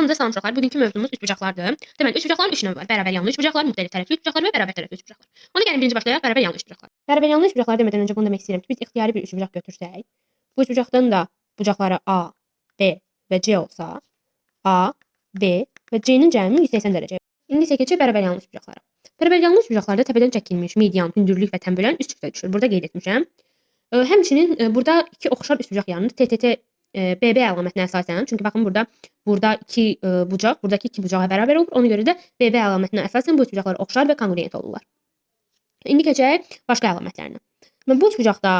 Hamınıza salam uşaqlar. Bugünkü mövzumuz üçbucaqlardır. Deməli, üçbucaqların 3 növü var. Bərabər yanlı üçbucaqlar, müxtəlif tərəfli üçbucaqlar və bərabər tərəfli üçbucaqlar. Ona gəlin birinci başlayaq bərabər yanlı üçbucaqlar. Bərabər yanlı üçbucaqlar demədən öncə bunu demək istəyirəm ki, biz ixtiyari bir üçbucaq götürsək, bu üçbucaqdan da bucaqları A, B və C olsa, A, B və C-nin cəmi 180 dərəcə. İndi isə keçək bərabər yanlı üçbucaqlara. Bərabər yanlı üçbucaqlarda təpədən çəkilmiş median, hündürlük və tənbölən üst üstə düşür. Burada qeyd etmişəm. Həmçinin burada iki oxşar üçbucaq yaranır. TTT BB əlamətinə əsasən. Çünki baxın burada iki bucaq, buradakı iki bucağa bərabər olur. Ona görə də BB əlamətinə əsasən bu üçbucaqlar oxşar və konqruent olurlar. İndi keçək başqa əlamətlərinə. Və bu üçbucaqda,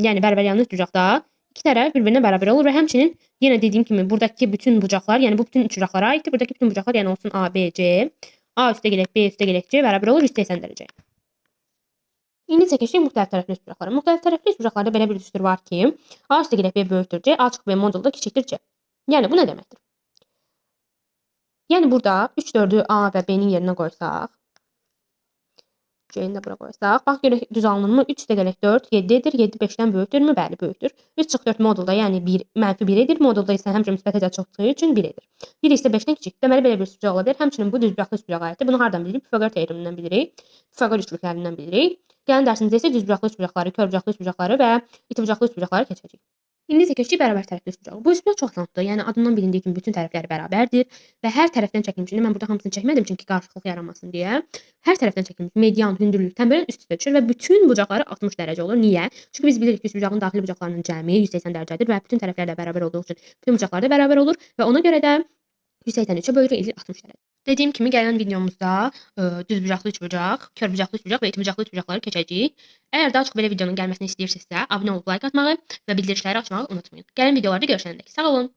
yəni bərabər yanlı üçbucaqda iki tərəf bir-birinə bərabər olur və həmçinin yenə dediyim kimi buradakı bütün bucaqlar, yəni bu bütün üçbucaqlara aiddir. Buradakı bütün bucaqlar yəni olsun A, B, C. A üstə gələk, B üstə gələk, C bərabər olur 180 dərəcə. İndi isə keçək müxtəlif tərəfli üçbucaqlara. Müxtəlif tərəfli üçbucaqlarda belə bir düstur var ki, A üstə gələk B böyükdür C, A çıxıb B modulda kiçikdir C. Yəni bu nə deməkdir? Yəni burada 3 4-ü A və B-nin yerinə qoysaq, C-ni də bura qoysaq, bax görək düz alınırmı? 3 üstə gələk 4 7 edir. 7 5-dən böyükdürmü? Bəli, böyükdür. 3 çıx 4 modulda, yəni 1 -1 edir. Modulda isə həmişə müsbət həcə çıxdığı üçün 1 edir. 1 isə 5-dən kiçikdir. Deməli belə bir üçbucaq ola bilər. Həmçinin bu düzbucaqlı üçbucağa aiddir. Bunu hardan bilirik? Pifaqor teoremindən bilirik. Pifaqor üçlüklərindən bilirik. Gəlin dərsimizdə isə düzbucaqlı üçbucaqları, körbucaqlı üçbucaqları və itibucaqlı üçbucaqları keçəcəyik. İndi isə keçdik bərabər tərəfli üçbucaq. Bu üçbucaq çox asandır. Yəni adından bilindiyi kimi bütün tərəfləri bərabərdir və hər tərəfdən çəkilmiş. İndi mən burada hamısını çəkmədim çünki qarşılıqlı yaranmasın deyə. Hər tərəfdən çəkilmiş median, hündürlük, tənbələn üst üstə düşür və bütün bucaqları 60 dərəcə olur. Niyə? Çünki biz bilirik ki, üçbucağın daxili bucaqlarının cəmi 180 dərəcədir və bütün tərəflər də bərabər olduğu üçün bütün bucaqlar da bərabər olur və ona görə də 183-ə bölürük edir 60 dərəcə. Dediyim kimi gələn videomuzda düzbucaqlı üçbucaq, körbucaqlı üçbucaq və itibucaqlı üçbucaqları keçəcəyik. Əgər daha çox belə videonun gəlməsini istəyirsinizsə, abunə olub like atmağı və bildirişləri açmağı unutmayın. Gələn videolarda görüşəndək. Sağ olun.